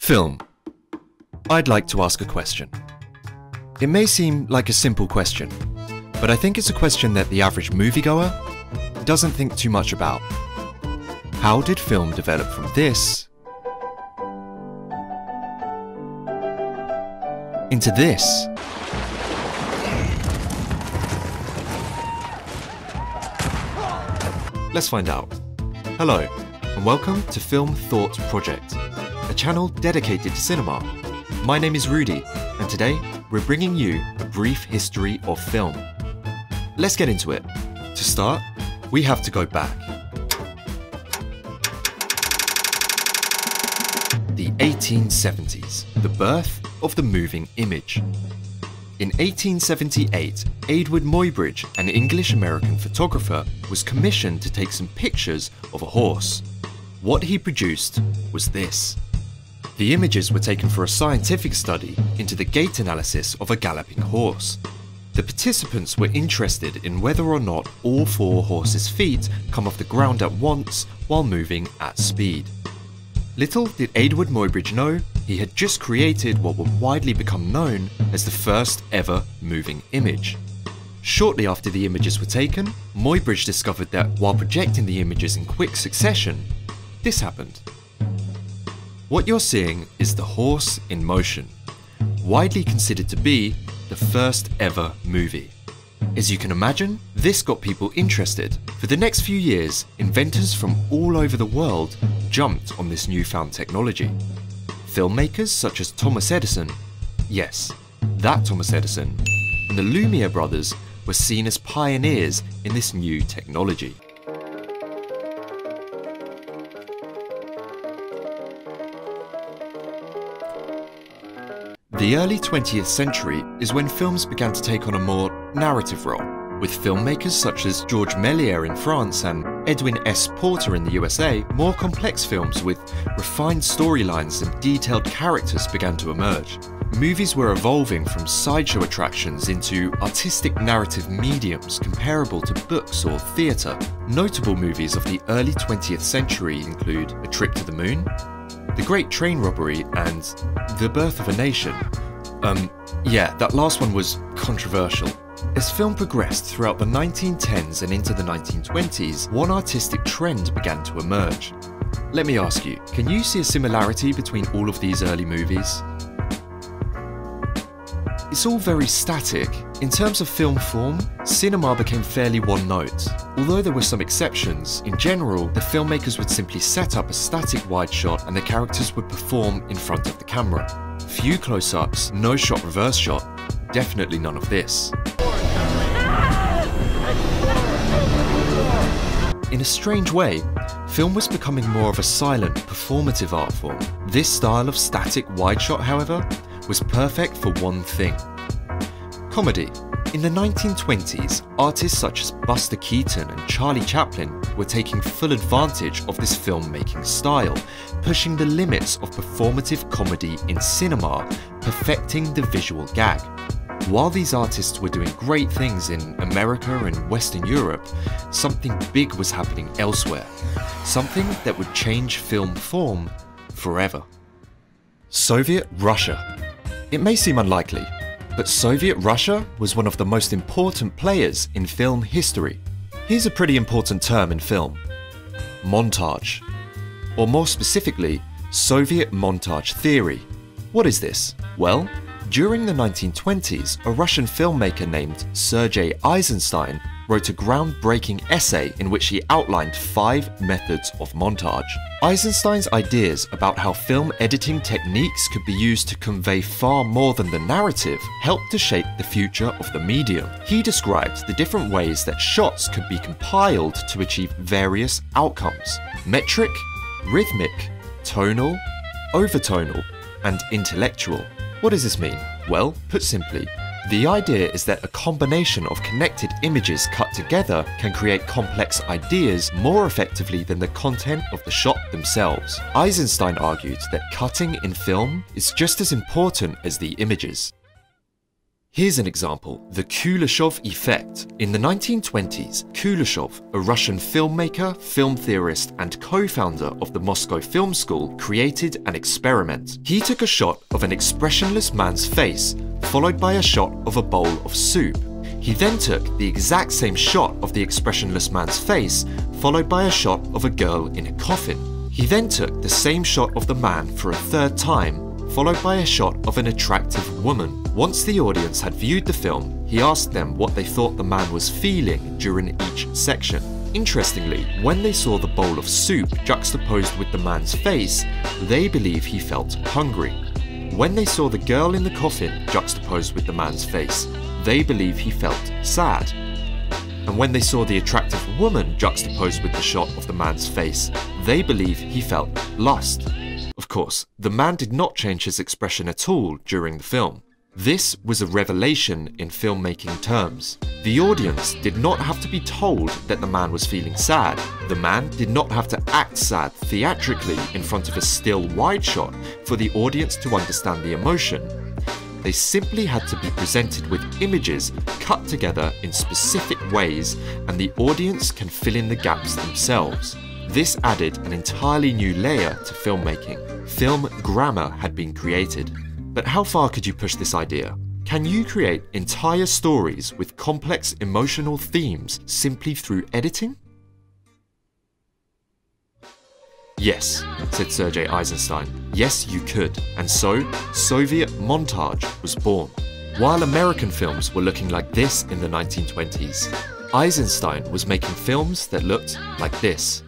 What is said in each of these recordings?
Film. I'd like to ask a question. It may seem like a simple question, but I think it's a question that the average moviegoer doesn't think too much about. How did film develop from this into this? Let's find out. Hello, and welcome to Film Thought Project, a channel dedicated to cinema. My name is Rudy, and today we're bringing you a brief history of film. Let's get into it. To start, we have to go back. The 1870s, the birth of the moving image. In 1878, Edward Muybridge, an English-American photographer, was commissioned to take some pictures of a horse. What he produced was this. The images were taken for a scientific study into the gait analysis of a galloping horse. The participants were interested in whether or not all four horses' feet come off the ground at once while moving at speed. Little did Edward Muybridge know, he had just created what would widely become known as the first ever moving image. Shortly after the images were taken, Muybridge discovered that while projecting the images in quick succession, this happened. What you're seeing is the horse in motion, widely considered to be the first ever movie. As you can imagine, this got people interested. For the next few years, inventors from all over the world jumped on this newfound technology. Filmmakers such as Thomas Edison, yes, that Thomas Edison, and the Lumiere brothers were seen as pioneers in this new technology. The early 20th century is when films began to take on a more narrative role, with filmmakers such as Georges Méliès in France and Edwin S. Porter in the USA. More complex films with refined storylines and detailed characters began to emerge. Movies were evolving from sideshow attractions into artistic narrative mediums comparable to books or theatre. Notable movies of the early 20th century include A Trip to the Moon, The Great Train Robbery, and The Birth of a Nation. Yeah, that last one was controversial. As film progressed throughout the 1910s and into the 1920s, one artistic trend began to emerge. Let me ask you, can you see a similarity between all of these early movies? It's all very static. In terms of film form, cinema became fairly one note. Although there were some exceptions, in general, the filmmakers would simply set up a static wide shot and the characters would perform in front of the camera. Few close-ups, no shot reverse shot, definitely none of this. In a strange way, film was becoming more of a silent, performative art form. This style of static wide shot, however, was perfect for one thing: comedy. In the 1920s, artists such as Buster Keaton and Charlie Chaplin were taking full advantage of this filmmaking style, pushing the limits of performative comedy in cinema, perfecting the visual gag. While these artists were doing great things in America and Western Europe, something big was happening elsewhere, something that would change film form forever. Soviet Russia. It may seem unlikely, but Soviet Russia was one of the most important players in film history. Here's a pretty important term in film: montage. Or more specifically, Soviet montage theory. What is this? Well, during the 1920s, a Russian filmmaker named Sergei Eisenstein wrote a groundbreaking essay in which he outlined 5 methods of montage. Eisenstein's ideas about how film editing techniques could be used to convey far more than the narrative helped to shape the future of the medium. He described the different ways that shots could be compiled to achieve various outcomes: metric, rhythmic, tonal, overtonal, and intellectual. What does this mean? Well, put simply, the idea is that a combination of connected images cut together can create complex ideas more effectively than the content of the shot themselves. Eisenstein argued that cutting in film is just as important as the images. Here's an example, the Kuleshov effect. In the 1920s, Kuleshov, a Russian filmmaker, film theorist, and co-founder of the Moscow Film School, created an experiment. He took a shot of an expressionless man's face, followed by a shot of a bowl of soup. He then took the exact same shot of the expressionless man's face, followed by a shot of a girl in a coffin. He then took the same shot of the man for a third time, followed by a shot of an attractive woman. Once the audience had viewed the film, he asked them what they thought the man was feeling during each section. Interestingly, when they saw the bowl of soup juxtaposed with the man's face, they believe he felt hungry. When they saw the girl in the coffin juxtaposed with the man's face, they believe he felt sad. And when they saw the attractive woman juxtaposed with the shot of the man's face, they believe he felt lust. Of course, the man did not change his expression at all during the film. This was a revelation in filmmaking terms. The audience did not have to be told that the man was feeling sad. The man did not have to act sad theatrically in front of a still wide shot for the audience to understand the emotion. They simply had to be presented with images cut together in specific ways, and the audience can fill in the gaps themselves. This added an entirely new layer to filmmaking. Film grammar had been created. But how far could you push this idea? Can you create entire stories with complex emotional themes simply through editing? Yes, said Sergei Eisenstein. Yes, you could. And so, Soviet Montage was born. While American films were looking like this in the 1920s, Eisenstein was making films that looked like this.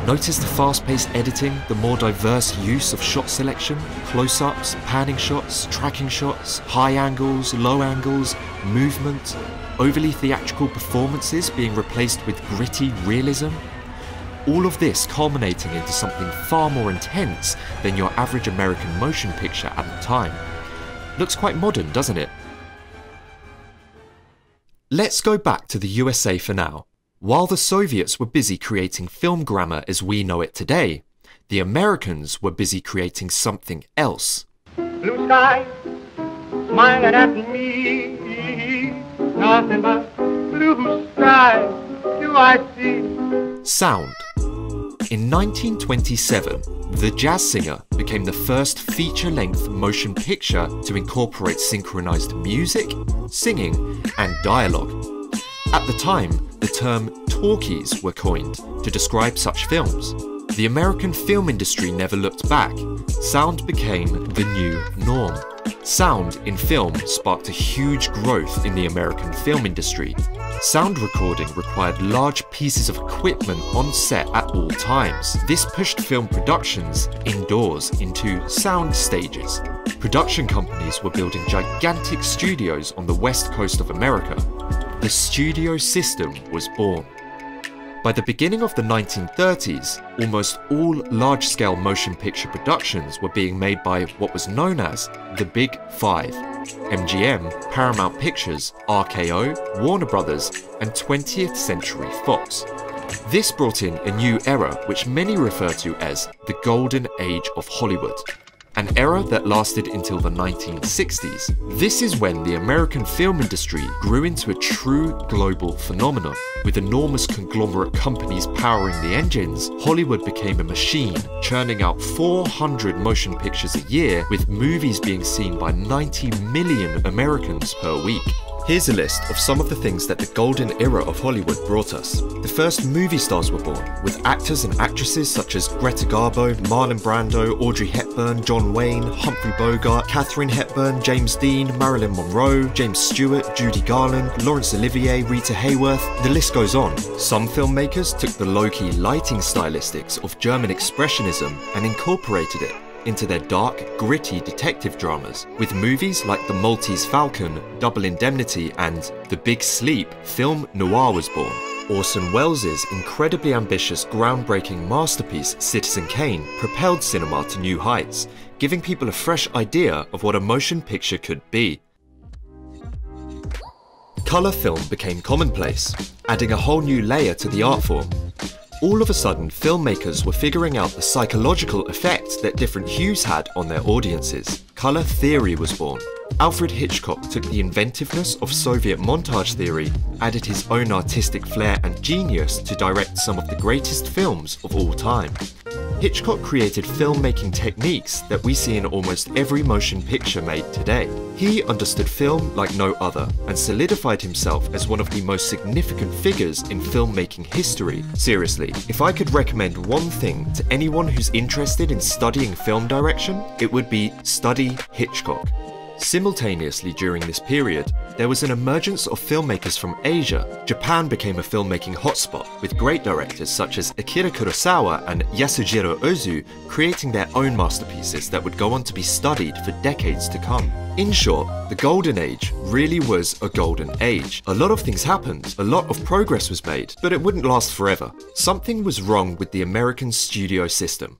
Notice the fast-paced editing, the more diverse use of shot selection, close-ups, panning shots, tracking shots, high angles, low angles, movement, overly theatrical performances being replaced with gritty realism. All of this culminating into something far more intense than your average American motion picture at the time. Looks quite modern, doesn't it? Let's go back to the USA for now. While the Soviets were busy creating film grammar as we know it today, the Americans were busy creating something else. Blue sky, smiling at me, nothing but blue sky do I see. Sound. In 1927, The Jazz Singer became the first feature-length motion picture to incorporate synchronized music, singing, and dialogue. At the time, the term talkies were coined to describe such films. The American film industry never looked back. Sound became the new norm. Sound in film sparked a huge growth in the American film industry. Sound recording required large pieces of equipment on set at all times. This pushed film productions indoors into sound stages. Production companies were building gigantic studios on the west coast of America. The studio system was born. By the beginning of the 1930s, almost all large-scale motion picture productions were being made by what was known as the Big Five: MGM, Paramount Pictures, RKO, Warner Brothers, and 20th Century Fox. This brought in a new era which many refer to as the Golden Age of Hollywood. An era that lasted until the 1960s. This is when the American film industry grew into a true global phenomenon. With enormous conglomerate companies powering the engines, Hollywood became a machine, churning out 400 motion pictures a year, with movies being seen by 90 million Americans per week. Here's a list of some of the things that the golden era of Hollywood brought us. The first movie stars were born, with actors and actresses such as Greta Garbo, Marlon Brando, Audrey Hepburn, John Wayne, Humphrey Bogart, Katharine Hepburn, James Dean, Marilyn Monroe, James Stewart, Judy Garland, Laurence Olivier, Rita Hayworth, the list goes on. Some filmmakers took the low-key lighting stylistics of German Expressionism and incorporated it into their dark, gritty detective dramas. With movies like The Maltese Falcon, Double Indemnity, and The Big Sleep, film noir was born. Orson Welles' incredibly ambitious, groundbreaking masterpiece Citizen Kane propelled cinema to new heights, giving people a fresh idea of what a motion picture could be. Colour film became commonplace, adding a whole new layer to the art form. All of a sudden, filmmakers were figuring out the psychological effect that different hues had on their audiences. Colour theory was born. Alfred Hitchcock took the inventiveness of Soviet montage theory, added his own artistic flair and genius to direct some of the greatest films of all time. Hitchcock created filmmaking techniques that we see in almost every motion picture made today. He understood film like no other and solidified himself as one of the most significant figures in filmmaking history. Seriously, if I could recommend one thing to anyone who's interested in studying film direction, it would be study Hitchcock. Simultaneously during this period, there was an emergence of filmmakers from Asia. Japan became a filmmaking hotspot, with great directors such as Akira Kurosawa and Yasujiro Ozu creating their own masterpieces that would go on to be studied for decades to come. In short, the golden age really was a golden age. A lot of things happened, a lot of progress was made, but it wouldn't last forever. Something was wrong with the American studio system.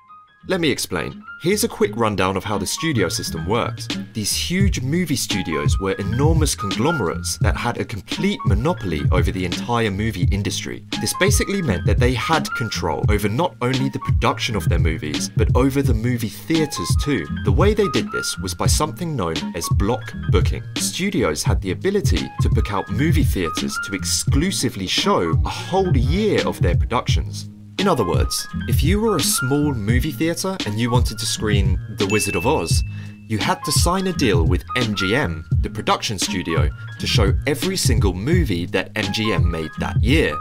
Let me explain. Here's a quick rundown of how the studio system works. These huge movie studios were enormous conglomerates that had a complete monopoly over the entire movie industry. This basically meant that they had control over not only the production of their movies, but over the movie theatres too. The way they did this was by something known as block booking. Studios had the ability to book out movie theatres to exclusively show a whole year of their productions. In other words, if you were a small movie theatre and you wanted to screen The Wizard of Oz, you had to sign a deal with MGM, the production studio, to show every single movie that MGM made that year,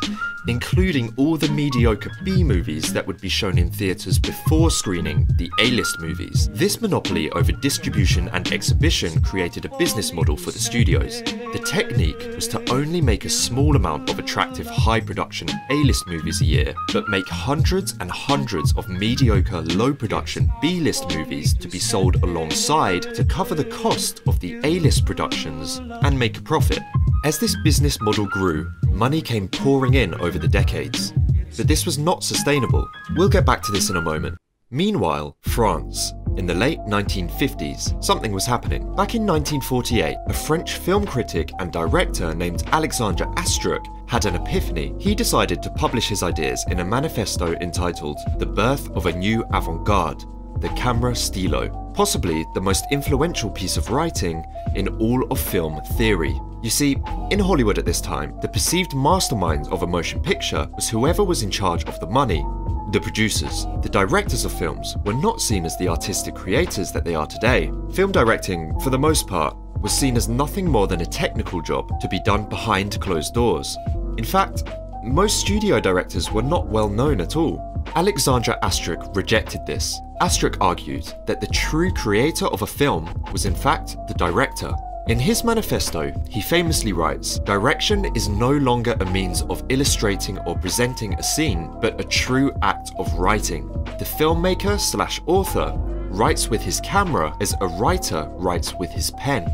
including all the mediocre B movies that would be shown in theatres before screening the A-list movies. This monopoly over distribution and exhibition created a business model for the studios. The technique was to only make a small amount of attractive high-production A-list movies a year, but make hundreds and hundreds of mediocre low-production B-list movies to be sold alongside to cover the cost of the A-list productions and make a profit. As this business model grew, money came pouring in over the decades. But this was not sustainable. We'll get back to this in a moment. Meanwhile, France. In the late 1950s, something was happening. Back in 1948, a French film critic and director named Alexandre Astruc had an epiphany. He decided to publish his ideas in a manifesto entitled The Birth of a New Avant-Garde, the Camera Stylo, possibly the most influential piece of writing in all of film theory. You see, in Hollywood at this time, the perceived mastermind of a motion picture was whoever was in charge of the money. The producers, the directors of films, were not seen as the artistic creators that they are today. Film directing, for the most part, was seen as nothing more than a technical job to be done behind closed doors. In fact, most studio directors were not well known at all. Alexandre Astruc rejected this. Astruc argued that the true creator of a film was in fact the director. In his manifesto, he famously writes, "Direction is no longer a means of illustrating or presenting a scene, but a true act of writing. The filmmaker/author writes with his camera as a writer writes with his pen."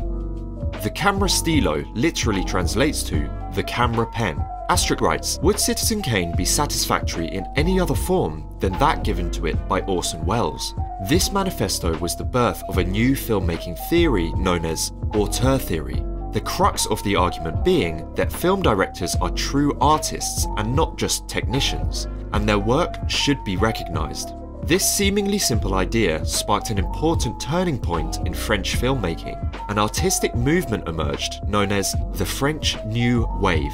The camera stylo literally translates to the camera pen. Astruc writes, "Would Citizen Kane be satisfactory in any other form than that given to it by Orson Welles?" This manifesto was the birth of a new filmmaking theory known as auteur theory. The crux of the argument being that film directors are true artists and not just technicians, and their work should be recognized. This seemingly simple idea sparked an important turning point in French filmmaking. An artistic movement emerged known as the French New Wave.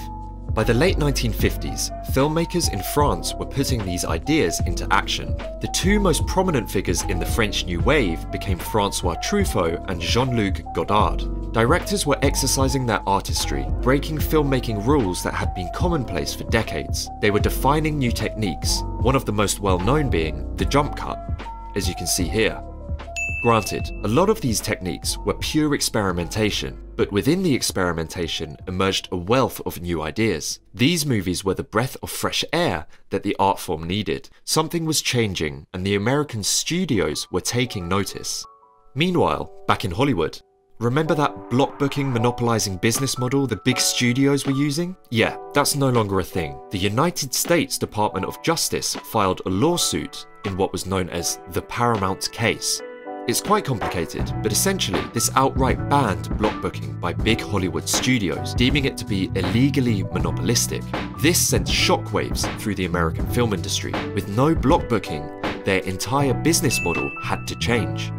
By the late 1950s, filmmakers in France were putting these ideas into action. The two most prominent figures in the French New Wave became François Truffaut and Jean-Luc Godard. Directors were exercising their artistry, breaking filmmaking rules that had been commonplace for decades. They were defining new techniques, one of the most well-known being the jump cut, as you can see here. Granted, a lot of these techniques were pure experimentation, but within the experimentation emerged a wealth of new ideas. These movies were the breath of fresh air that the art form needed. Something was changing, and the American studios were taking notice. Meanwhile, back in Hollywood, remember that block booking monopolizing business model the big studios were using? Yeah, that's no longer a thing. The United States Department of Justice filed a lawsuit in what was known as the Paramount Case. It's quite complicated, but essentially this outright banned block booking by big Hollywood studios, deeming it to be illegally monopolistic. This sent shockwaves through the American film industry. With no block booking, their entire business model had to change.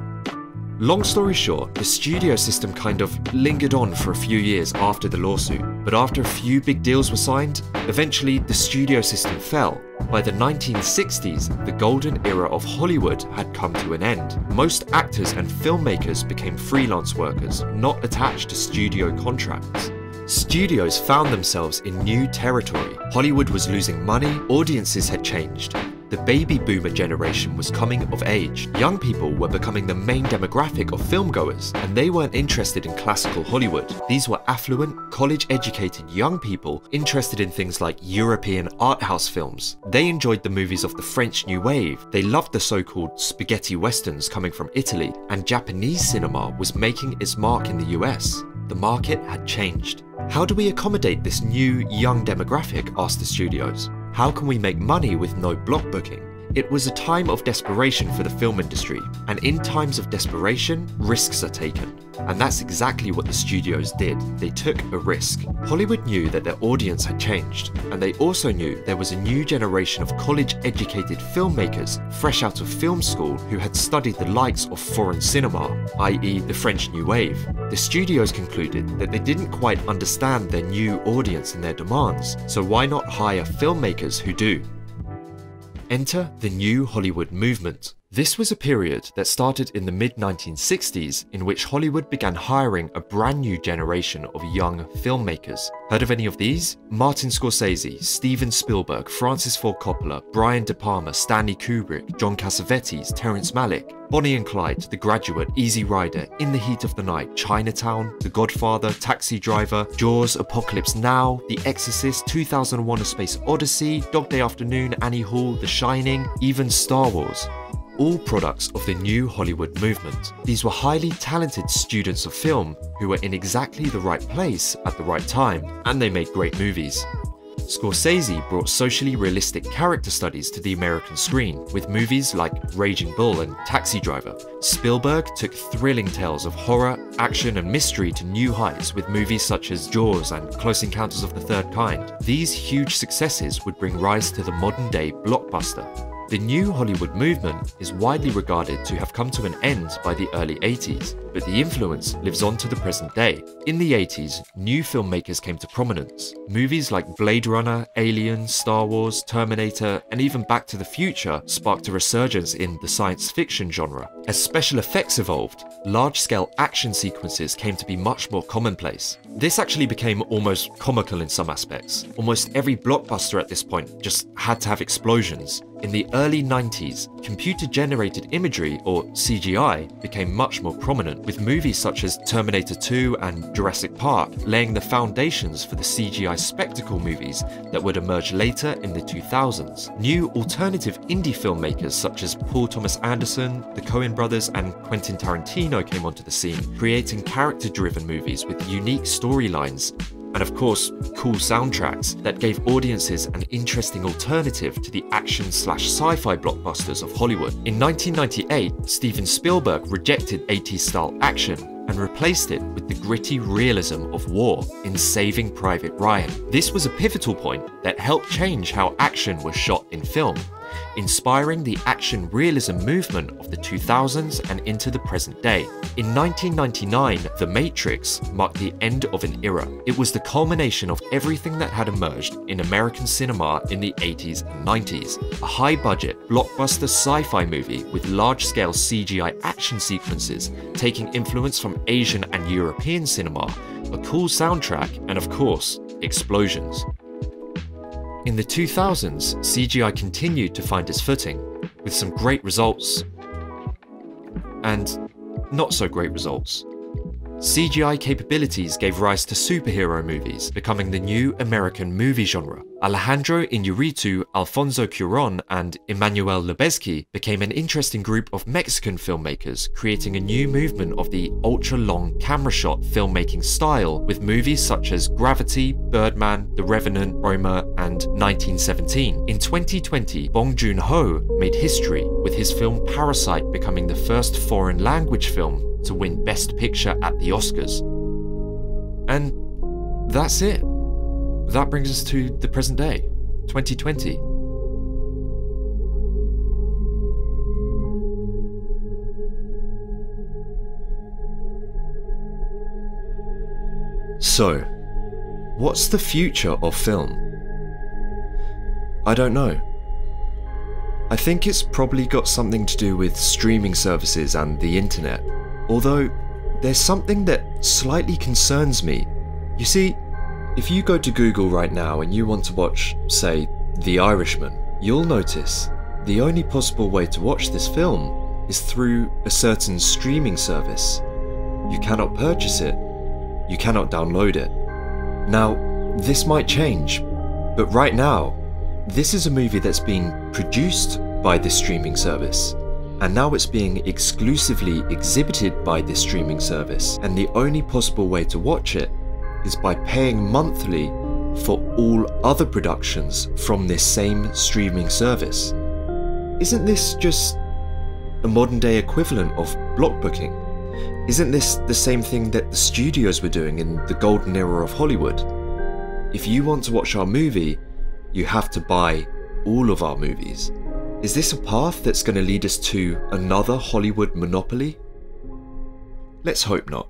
Long story short, the studio system kind of lingered on for a few years after the lawsuit, but after a few big deals were signed, eventually the studio system fell. By the 1960s, the golden era of Hollywood had come to an end. Most actors and filmmakers became freelance workers, not attached to studio contracts. Studios found themselves in new territory. Hollywood was losing money, audiences had changed. The baby boomer generation was coming of age. Young people were becoming the main demographic of filmgoers, and they weren't interested in classical Hollywood. These were affluent, college-educated young people interested in things like European art house films. They enjoyed the movies of the French New Wave. They loved the so-called spaghetti westerns coming from Italy, and Japanese cinema was making its mark in the US. The market had changed. How do we accommodate this new, young demographic? Asked the studios. How can we make money with no block booking? It was a time of desperation for the film industry, and in times of desperation, risks are taken. And that's exactly what the studios did. They took a risk. Hollywood knew that their audience had changed, and they also knew there was a new generation of college-educated filmmakers fresh out of film school who had studied the likes of foreign cinema, i.e. the French New Wave. The studios concluded that they didn't quite understand their new audience and their demands, so why not hire filmmakers who do? Enter the New Hollywood movement. This was a period that started in the mid-1960s in which Hollywood began hiring a brand new generation of young filmmakers. Heard of any of these? Martin Scorsese, Steven Spielberg, Francis Ford Coppola, Brian De Palma, Stanley Kubrick, John Cassavetes, Terrence Malick, Bonnie and Clyde, The Graduate, Easy Rider, In the Heat of the Night, Chinatown, The Godfather, Taxi Driver, Jaws, Apocalypse Now, The Exorcist, 2001: A Space Odyssey, Dog Day Afternoon, Annie Hall, The Shining, even Star Wars. All products of the New Hollywood movement. These were highly talented students of film who were in exactly the right place at the right time, and they made great movies. Scorsese brought socially realistic character studies to the American screen, with movies like Raging Bull and Taxi Driver. Spielberg took thrilling tales of horror, action and mystery to new heights with movies such as Jaws and Close Encounters of the Third Kind. These huge successes would bring rise to the modern-day blockbuster. The New Hollywood movement is widely regarded to have come to an end by the early 80s, but the influence lives on to the present day. In the 80s, new filmmakers came to prominence. Movies like Blade Runner, Alien, Star Wars, Terminator, and even Back to the Future sparked a resurgence in the science fiction genre. As special effects evolved, large-scale action sequences came to be much more commonplace. This actually became almost comical in some aspects. Almost every blockbuster at this point just had to have explosions. In the early 90s, computer-generated imagery, or CGI, became much more prominent, with movies such as Terminator 2 and Jurassic Park laying the foundations for the CGI spectacle movies that would emerge later in the 2000s. New alternative indie filmmakers such as Paul Thomas Anderson, the Coen brothers, and Quentin Tarantino came onto the scene, creating character-driven movies with unique storylines and of course, cool soundtracks that gave audiences an interesting alternative to the action/sci-fi blockbusters of Hollywood. In 1998, Steven Spielberg rejected 80s-style action and replaced it with the gritty realism of war in Saving Private Ryan. This was a pivotal point that helped change how action was shot in film, inspiring the action realism movement of the 2000s and into the present day. In 1999, The Matrix marked the end of an era. It was the culmination of everything that had emerged in American cinema in the 80s and 90s. A high-budget, blockbuster sci-fi movie with large-scale CGI action sequences, taking influence from Asian and European cinema, a cool soundtrack, and of course, explosions. In the 2000s, CGI continued to find its footing, with some great results and not so great results. CGI capabilities gave rise to superhero movies, becoming the new American movie genre. Alejandro Iñárritu, Alfonso Cuarón, and Emmanuel Lubezki became an interesting group of Mexican filmmakers, creating a new movement of the ultra-long camera shot filmmaking style with movies such as Gravity, Birdman, The Revenant, Roma, and 1917. In 2020, Bong Joon-ho made history with his film Parasite becoming the first foreign language film to win Best Picture at the Oscars. And that's it. That brings us to the present day, 2020. So, what's the future of film? I don't know. I think it's probably got something to do with streaming services and the internet, although there's something that slightly concerns me. You see, if you go to Google right now and you want to watch, say, The Irishman, you'll notice the only possible way to watch this film is through a certain streaming service. You cannot purchase it, you cannot download it. Now, this might change, but right now, this is a movie that's been produced by this streaming service, and now it's being exclusively exhibited by this streaming service, and the only possible way to watch it is by paying monthly for all other productions from this same streaming service. Isn't this just a modern day equivalent of block booking? Isn't this the same thing that the studios were doing in the golden era of Hollywood? If you want to watch our movie, you have to buy all of our movies. Is this a path that's going to lead us to another Hollywood monopoly? Let's hope not.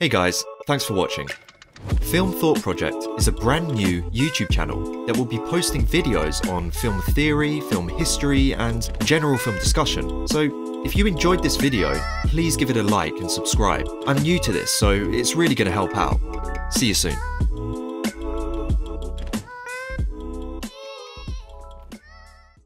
Hey guys, thanks for watching. Film Thought Project is a brand new YouTube channel that will be posting videos on film theory, film history, and general film discussion. So if you enjoyed this video, please give it a like and subscribe. I'm new to this, so it's really going to help out. See you soon.